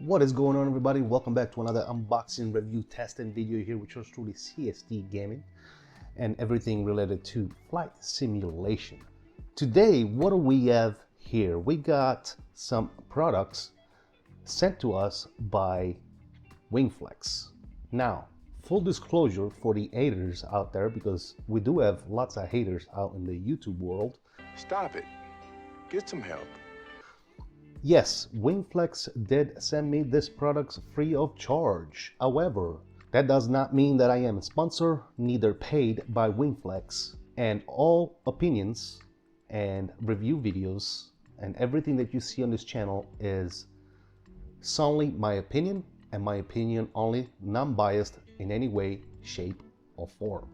What is going on, everybody? Welcome back to another unboxing, review, testing video here with yours truly, CST Gaming, and everything related to flight simulation. Today, what do we have here? We got some products sent to us by Wingflex. Now, full disclosure for the haters out there, because we do have lots of haters out in the YouTube world. Stop it. Get some help. Yes, Wingflex did send me this product free of charge. However, that does not mean that I am a sponsor, neither paid by Wingflex. And all opinions and review videos and everything that you see on this channel is solely my opinion, and my opinion only, non-biased in any way, shape, or form.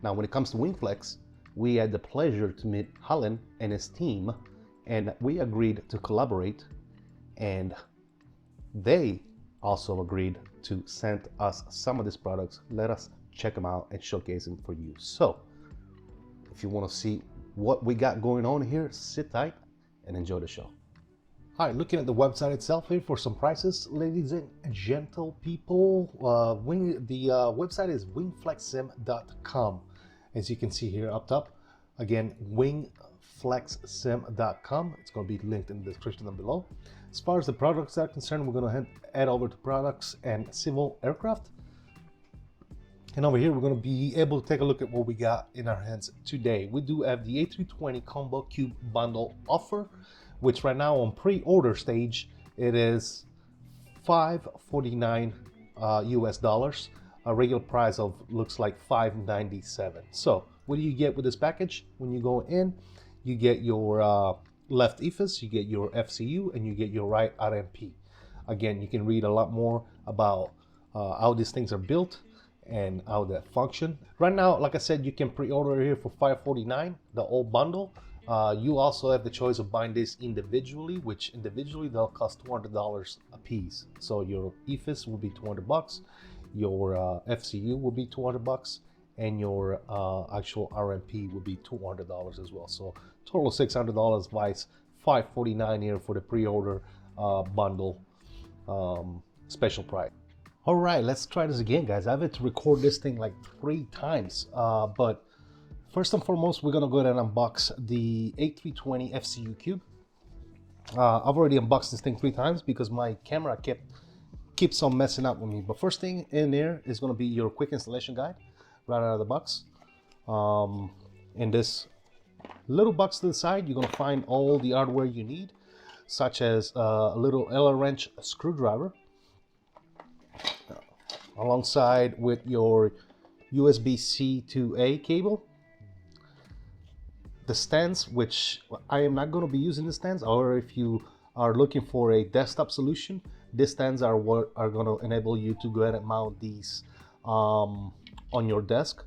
Now, when it comes to Wingflex, we had the pleasure to meet Alan and his team, and we agreed to collaborate, and they also agreed to send us some of these products. Let us check them out and showcase them for you. So if you want to see what we got going on here, sit tight and enjoy the show. All right, looking at the website itself here for some prices, ladies and gentle people. The website is wingflexsim.com. As you can see here up top, again, wingflexsim.com. It's going to be linked in the description down below. As far as the products are concerned, we're going to head over to products and civil aircraft. And over here, we're going to be able to take a look at what we got in our hands today. We do have the A320 Combo Cube Bundle offer, which right now on pre-order stage, it is $549 US dollars. A regular price of looks like $597. So what do you get with this package? When you go in, you get your left EFIS, you get your FCU, and you get your right RMP. Again, you can read a lot more about how these things are built and how they function. Right now, like I said, you can pre-order here for $549, the whole bundle. You also have the choice of buying this individually, which individually they'll cost $200 a piece. So your EFIS will be $200, your FCU will be $200, and your actual RMP will be $200 as well. So total $600 buys $549 here for the pre-order bundle special price. All right, let's try this again, guys. I've had to record this thing like 3 times, but first and foremost, we're gonna go ahead and unbox the A320 FCU Cube. I've already unboxed this thing 3 times because my camera keeps on messing up with me. But first thing in there is gonna be your quick installation guide right out of the box. In this little box to the side, you're gonna find all the hardware you need, such as a little Allen wrench screwdriver, alongside with your USB-C to A cable, the stands, which I am not going to be using the stands, or if you are looking for a desktop solution, these stands are what are going to enable you to go ahead and mount these on your desk.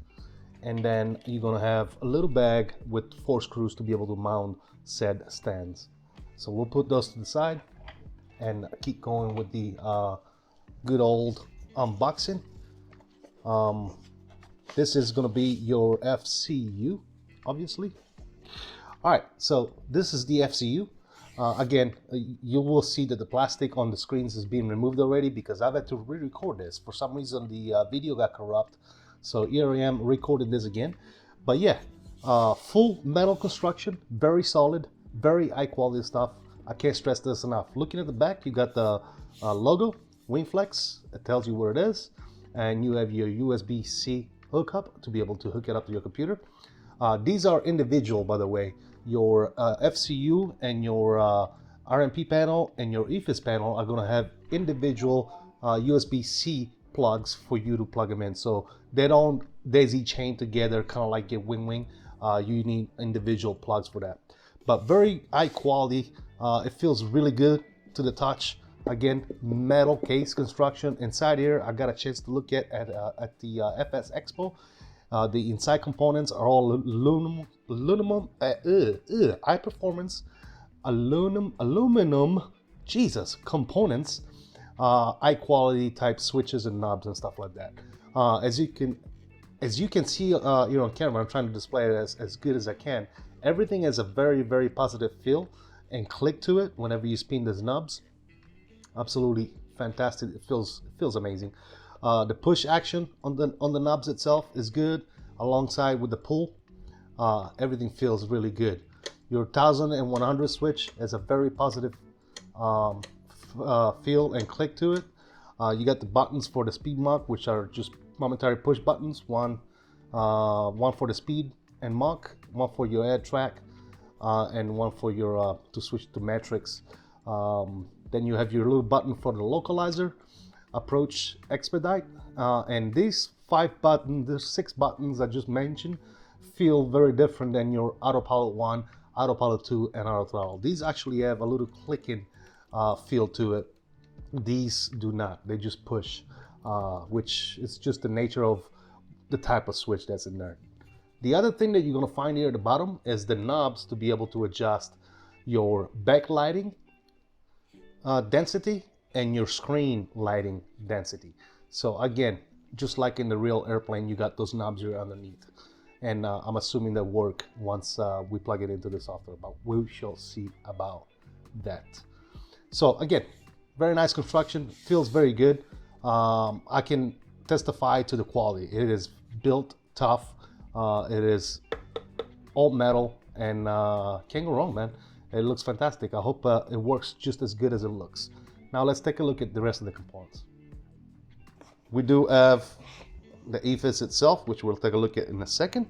And then you're going to have a little bag with 4 screws to be able to mount said stands. So we'll put those to the side and keep going with the good old unboxing. This is going to be your FCU, obviously. All right, so this is the FCU. Again, you will see that the plastic on the screens is being removed already because I've had to re-record this. For some reason, the video got corrupt. So here I am recording this again. But yeah, full metal construction, very solid, very high quality stuff. I can't stress this enough. Looking at the back, you got the logo, Wingflex. It tells you where it is. And you have your USB-C hookup to be able to hook it up to your computer. These are individual, by the way. Your FCU and your RMP panel and your EFIS panel are going to have individual USB-C plugs for you to plug them in. So they don't daisy chain together, kind of like your wing. You need individual plugs for that. But very high quality. It feels really good to the touch. Again, metal case construction. Inside here, I got a chance to look at the FS Expo. The inside components are all high performance aluminum components, high quality type switches and knobs and stuff like that. As you can see on camera, I'm trying to display it as good as I can. Everything has a very, very positive feel and click to it whenever you spin these knobs. Absolutely fantastic. It feels amazing. The push action on the knobs itself is good, alongside with the pull. Everything feels really good. Your 1100 switch has a very positive feel and click to it. You got the buttons for the speed Mach, which are just momentary push buttons. One for the speed and Mach, one for your add track, and one for your to switch to metrics. Then you have your little button for the localizer, approach, expedite, and these 5 buttons, the 6 buttons I just mentioned, feel very different than your autopilot 1, autopilot 2, and auto throttle. These actually have a little clicking feel to it. These do not. They just push, which is just the nature of the type of switch that's in there. The other thing that you're going to find here at the bottom is the knobs to be able to adjust your backlighting density and your screen lighting density. So again, just like in the real airplane, you got those knobs here underneath. And I'm assuming they work once we plug it into the software, but we shall see about that. So again, very nice construction, feels very good. I can testify to the quality. It is built tough. It is all metal, and can't go wrong, man. It looks fantastic. I hope it works just as good as it looks. Now let's take a look at the rest of the components. We do have the EFIS itself, which we'll take a look at in a second.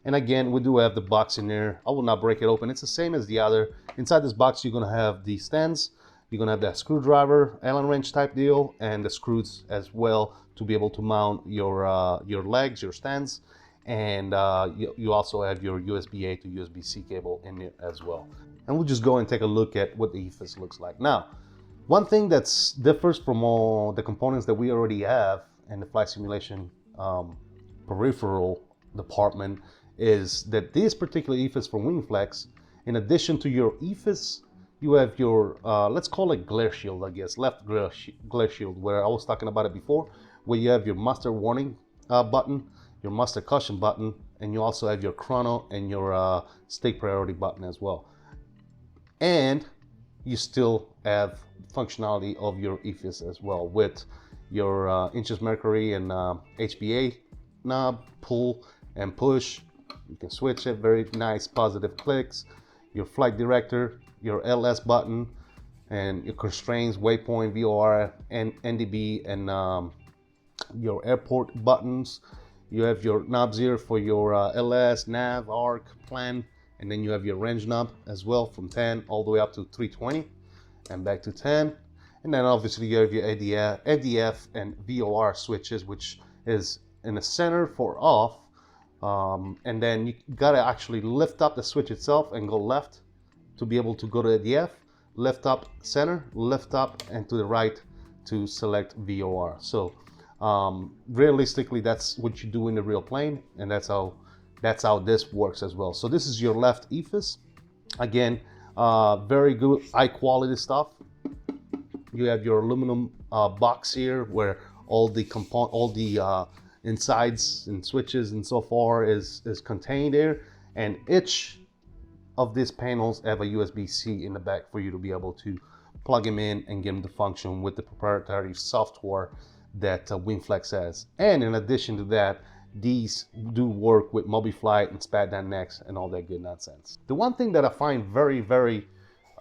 And again, we do have the box in there. I will not break it open. It's the same as the other. Inside this box, you're gonna have the stands. You're gonna have that screwdriver, Allen wrench type deal, and the screws as well to be able to mount your legs, your stands. And you also have your USB-A to USB-C cable in there as well. And we'll just go and take a look at what the EFIS looks like. Now, one thing that's differs from all the components that we already have in the flight simulation peripheral department is that this particular EFIS from Wingflex, in addition to your EFIS, you have your, let's call it glare shield, I guess, left glare shield, where I was talking about it before, where you have your master warning button, your master caution button, and you also have your chrono and your stake priority button as well. And you still have functionality of your EFIS as well with your inches mercury and HPA knob, pull and push. You can switch it, very nice positive clicks. Your flight director, your LS button, and your constraints, waypoint, VOR, and NDB, and your airport buttons. You have your knobs here for your LS, nav, arc, plan, and then you have your range knob as well from 10 all the way up to 320 and back to 10. And then obviously you have your ADF and VOR switches, which is in the center for off. And then you gotta actually lift up the switch itself and go left to be able to go to ADF, lift up center, lift up and to the right to select VOR. So realistically, that's what you do in the real plane, and that's how this works as well. So this is your left EFIS. Again, very good, high quality stuff. You have your aluminum box here where all the insides and switches and so far is contained there, and each of these panels have a USB-C in the back for you to be able to plug them in and get them to function with the proprietary software that Wingflex has. And in addition to that, these do work with MobiFlight and 𝕬𝕗 and all that good nonsense. The one thing that I find very, very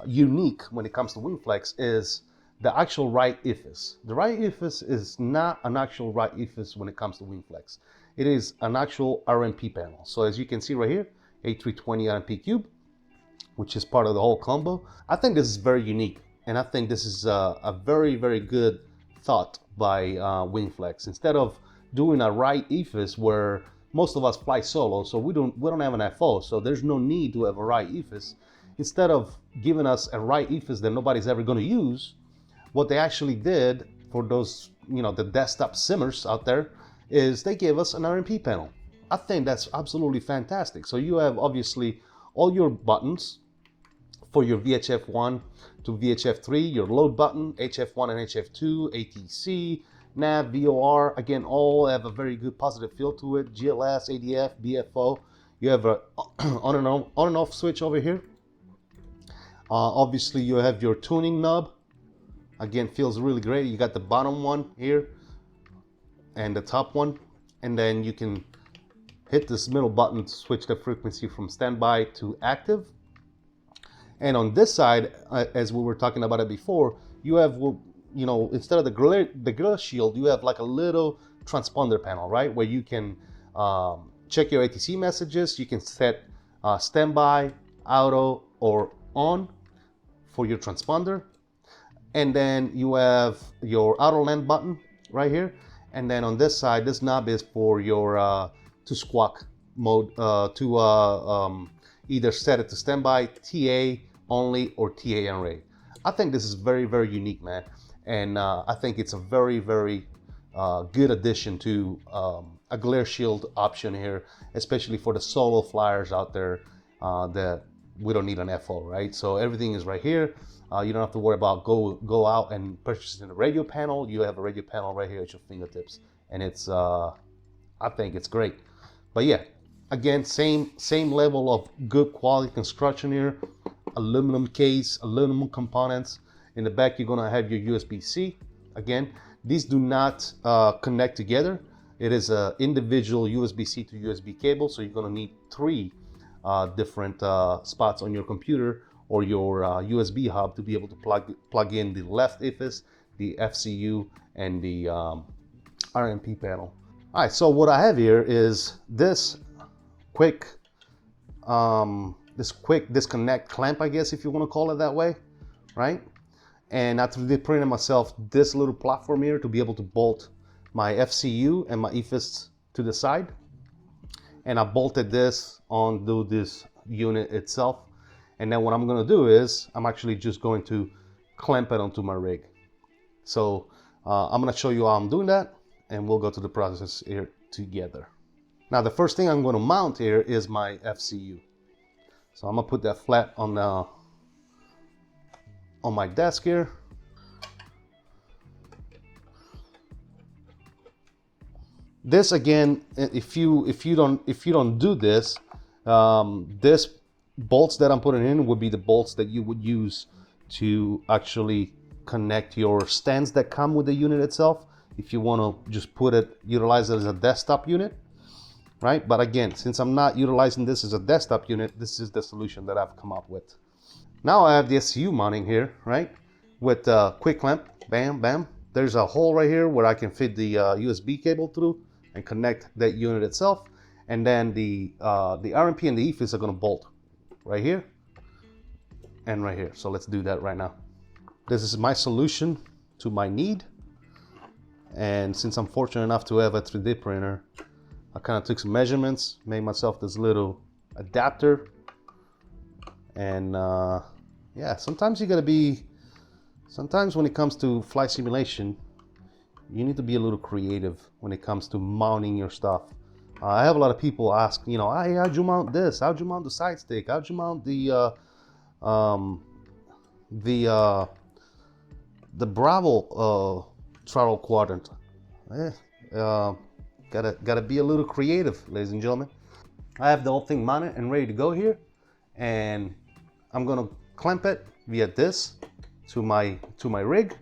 unique when it comes to Wingflex is the actual right EFIS. The right EFIS is not an actual right EFIS when it comes to Wingflex. It is an actual RMP panel. So as you can see right here, A320 RMP cube, which is part of the whole combo. I think this is very unique, and I think this is a very, very good thought by Wingflex. Instead of doing a right EFIS where most of us fly solo, so we don't have an FO, so there's no need to have a right EFIS. Instead of giving us a right EFIS that nobody's ever going to use, what they actually did for those, the desktop simmers out there, is they gave us an RMP panel. I think that's absolutely fantastic. So you have obviously all your buttons for your VHF1 to VHF3, your load button, HF1 and HF2, ATC, nav, VOR, again, all have a very good positive feel to it. GLS, ADF, BFO. You have a on and off switch over here. Obviously, you have your tuning knob Again, feels really great. You got the bottom one here and the top one, and then you can hit this middle button to switch the frequency from standby to active. And on this side, as we were talking about it before, you have, you know, instead of the glider shield, you have like a little transponder panel, right? Where you can check your ATC messages. You can set standby, auto, or on for your transponder. And then you have your auto land button right here. And then on this side, this knob is for your to squawk mode, either set it to standby, TA only, or TA array. I think this is very, very unique, man. And I think it's a very, very good addition to a glare shield option here, especially for the solo flyers out there that we don't need an FO, right? So everything is right here. You don't have to worry about go out and purchasing a radio panel. You have a radio panel right here at your fingertips, and it's I think it's great. But yeah, again, same level of good quality construction here. Aluminum case, aluminum components. In the back, you're gonna have your USB-C. Again, these do not connect together. It is an individual USB-C to USB cable, so you're gonna need 3 different spots on your computer or your USB hub to be able to plug in the left EFIS, the FCU, and the RMP panel. All right, so what I have here is this quick disconnect clamp, I guess, if you want to call it that way, right? And I 3D printed myself this little platform here to be able to bolt my FCU and my EFIS to the side. And I bolted this onto this unit itself. And then what I'm gonna do is I'm actually just going to clamp it onto my rig. So I'm gonna show you how I'm doing that, and we'll go through the process here together. Now, the first thing I'm gonna mount here is my FCU. So I'm gonna put that flat on my desk here. This again, if you don't do this, this bolts that I'm putting in would be the bolts that you would use to actually connect your stands that come with the unit itself. If you want to just utilize it as a desktop unit, right? But again, since I'm not utilizing this as a desktop unit, this is the solution that I've come up with. Now I have the SCU mounting here, right? With a quick clamp, bam, bam. There's a hole right here where I can fit the USB cable through and connect that unit itself. And then the RMP and the EFIS are gonna bolt right here and right here. So let's do that right now. This is my solution to my need. And since I'm fortunate enough to have a 3D printer, I kind of took some measurements, made myself this little adapter. And yeah, sometimes when it comes to flight simulation, you need to be a little creative when it comes to mounting your stuff. I have a lot of people ask, you know, hey, how'd you mount this? How'd you mount the side stick? How'd you mount the Bravo throttle quadrant? Gotta be a little creative, ladies and gentlemen. I have the whole thing mounted and ready to go here, and I'm gonna clamp it via this to my rig.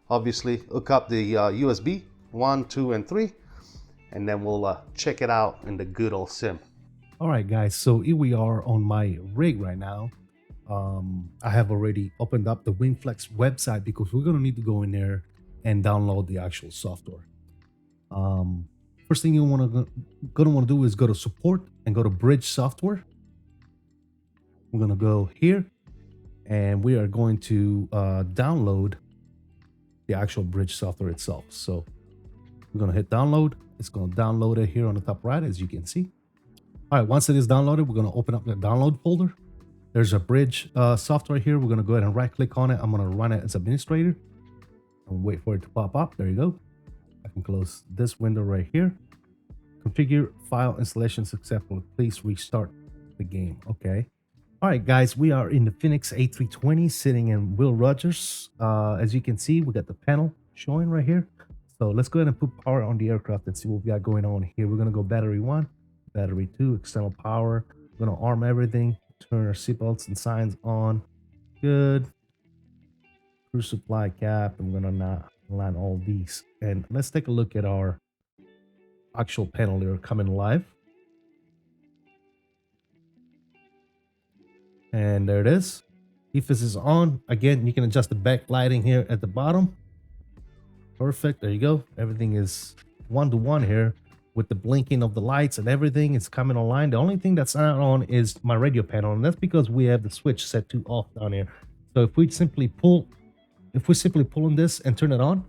Obviously, hook up the USB 1, 2, and 3, and then we'll check it out in the good old sim. All right, guys, so here we are on my rig right now. I have already opened up the Wingflex website because we're gonna need to go in there and download the actual software. First thing you're gonna want to do is go to support and go to bridge software. We're gonna go here, and we are going to download the actual bridge software itself. So we're gonna hit download. It's gonna download it here on the top right, as you can see. All right, once it is downloaded, we're gonna open up the download folder. There's a bridge software here. We're gonna go ahead and right click on it. I'm gonna run it as administrator and wait for it to pop up. There you go. I can close this window right here. Configure file installation successful. Please restart the game. Okay. All right, guys, we are in the Fenix A320 sitting in Will Rogers. As you can see, we got the panel showing right here. So let's go ahead and put power on the aircraft and see what we got going on here. We're gonna go battery 1, battery 2, external power. We're gonna arm everything, turn our seatbelts and signs on. Good. Crew supply cap. I'm gonna not align all these. And let's take a look at our actual panel here coming live. And there it is. EFIS is on. Again, you can adjust the backlighting here at the bottom. Perfect. There you go. Everything is 1-to-1 here with the blinking of the lights and everything. It's coming online. The only thing that's not on is my radio panel, and that's because we have the switch set to off down here. So if we simply pull on this and turn it on,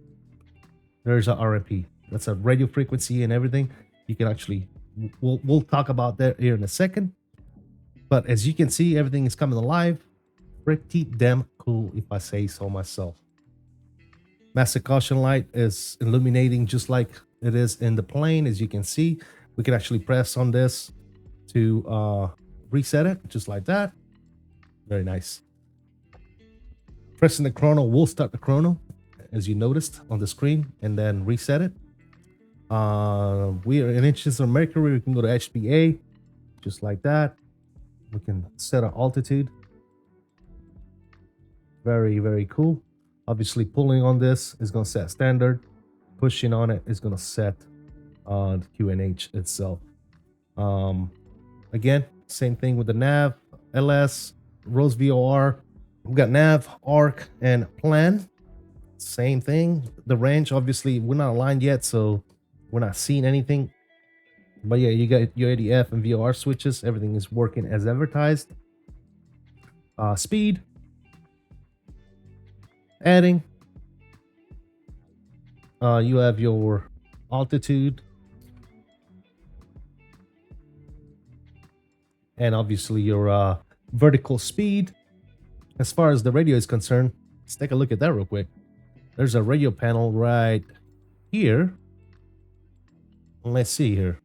there's a RMP. That's a radio frequency and everything. You can actually, we'll talk about that here in a second. But as you can see, everything is coming alive. Pretty damn cool, if I say so myself. Master caution light is illuminating just like it is in the plane. As you can see, we can actually press on this to reset it, just like that. Very nice. Pressing the chrono will start the chrono, as you noticed on the screen, and then reset it. We are in inches of mercury. We can go to HPA, just like that. We can set our altitude. Very, very cool. Obviously, pulling on this is going to set standard. Pushing on it is going to set the QNH itself. Again, same thing with the nav, LS, Rose VOR. We've got nav, arc, and plan. Same thing. The range, obviously, we're not aligned yet, so we're not seeing anything. But yeah, you got your ADF and VOR switches. Everything is working as advertised. Speed. Adding. You have your altitude. And obviously your vertical speed. As far as the radio is concerned, let's take a look at that real quick. There's a radio panel right here. Let's see here.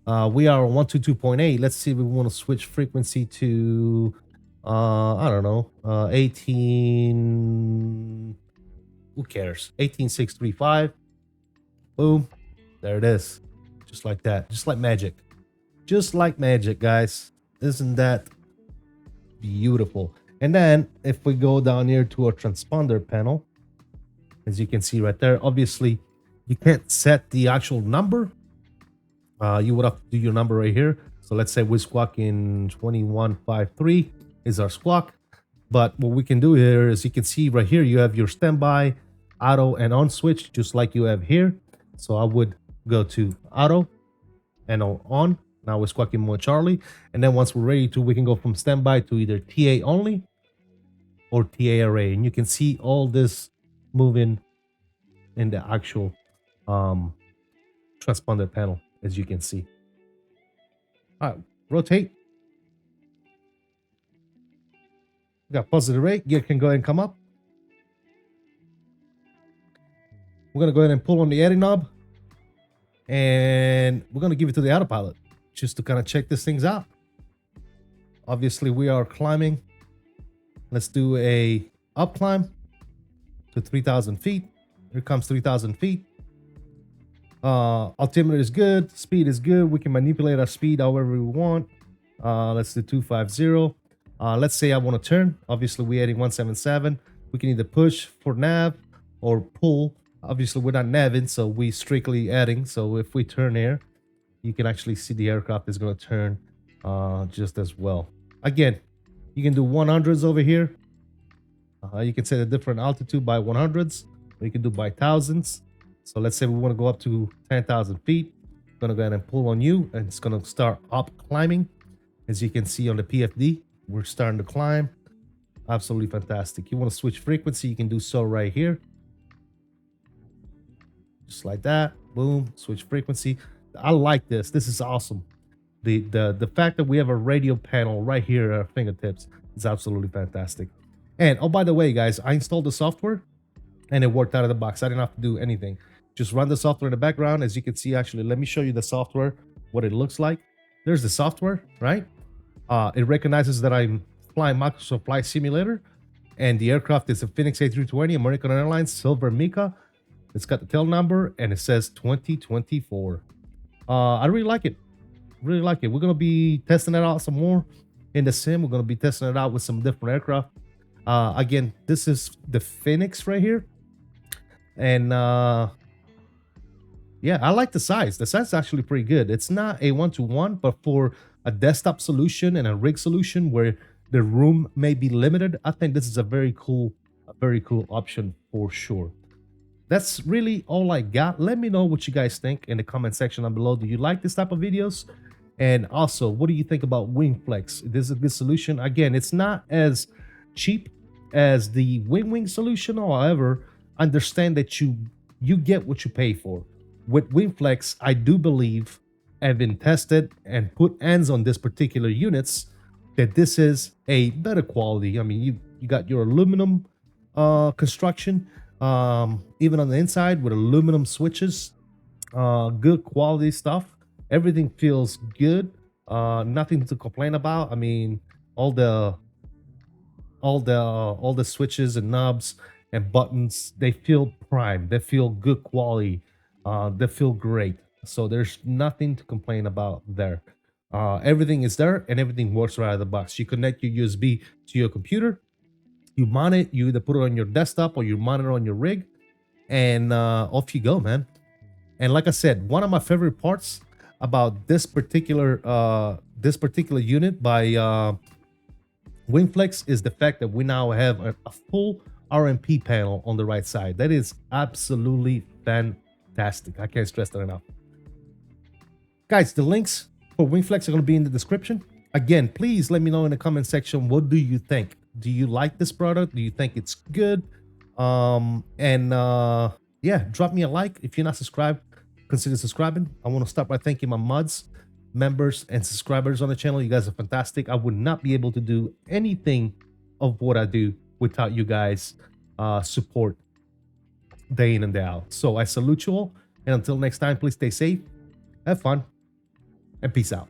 We are on 122.8. Let's see if we want to switch frequency to, I don't know, 18. Who cares? 18635. Boom. There it is. Just like that. Just like magic. Just like magic, guys. Isn't that beautiful? And then if we go down here to our transponder panel, as you can see right there, obviously you can't set the actual number. You would have to do your number right here. So let's say we're squawking 2153 is our squawk. But what we can do here is you can see right here, you have your standby, auto, and on switch, just like you have here. So I would go to auto and on. Now we're squawking more Charlie. And then once we're ready to, we can go from standby to either TA only or TA array. And you can see all this moving in the actual transponder panel, as you can see. All right, rotate. We got positive rate. Gear can go ahead and come up. We're going to go ahead and pull on the eddy knob. And we're going to give it to the autopilot just to kind of check these things out. Obviously, we are climbing. Let's do a up climb to 3,000 feet. Here comes 3,000 feet. Altimeter is good. Speed is good. We can manipulate our speed however we want. Let's do 250. Let's say I want to turn. Obviously, we're adding 177. We can either push for nav or pull. Obviously, we're not naving, so we strictly adding. So if we turn here, you can actually see the aircraft is going to turn just as well. Again, you can do 100s over here. You can set a different altitude by 100s, or you can do by thousands. So let's say we want to go up to 10,000 feet. I'm going to go ahead and pull on you, and it's going to start up climbing. As you can see on the PFD, we're starting to climb. Absolutely fantastic. You want to switch frequency, you can do so right here. Just like that. Boom. Switch frequency. I like this. This is awesome. The fact that we have a radio panel right here at our fingertips is absolutely fantastic. And oh, by the way, guys, I installed the software and it worked out of the box. I didn't have to do anything. Just run the software in the background. As you can see, actually, let me show you the software, what it looks like. There's the software, right? It recognizes that I'm flying Microsoft Flight Simulator, and the aircraft is a Fenix A320 American Airlines Silver Mica. It's got the tail number and it says 2024. I really like it. Really like it. We're going to be testing it out some more in the sim. We're going to be testing it out with some different aircraft. Again, this is the Fenix right here. And yeah, I like the size. The size is actually pretty good. It's not a one-to-one, but for a desktop solution and a rig solution where the room may be limited, I think this is a very cool option for sure. That's really all I got. Let me know what you guys think in the comment section down below. Do you like this type of videos? And also, what do you think about Wingflex? This is a good solution. Again, it's not as cheap as the Wing solution. However, understand that you get what you pay for. With Wingflex, I do believe, having tested and put hands on this particular units, that this is a better quality. I mean, you got your aluminum construction, even on the inside with aluminum switches, good quality stuff. Everything feels good, nothing to complain about. I mean, all the switches and knobs and buttons, they feel prime, they feel good quality, they feel great. So there's nothing to complain about there. Everything is there and everything works right out of the box. You connect your USB to your computer, you mount it, you either put it on your desktop or you mount it on your rig, and off you go, man. And like I said, one of my favorite parts about this particular unit by Wingflex is the fact that we now have a full RMP panel on the right side. That is absolutely fantastic. I can't stress that enough. Guys, the links for Wingflex are going to be in the description. Again, please let me know in the comment section, what do you think? Do you like this product? Do you think it's good? Yeah, drop me a like. If you're not subscribed, consider subscribing. I want to start by thanking my mods, members, and subscribers on the channel. You guys are fantastic. I would not be able to do anything of what I do without you guys support day in and day out. So I salute you all, and until next time, please stay safe, have fun, and peace out.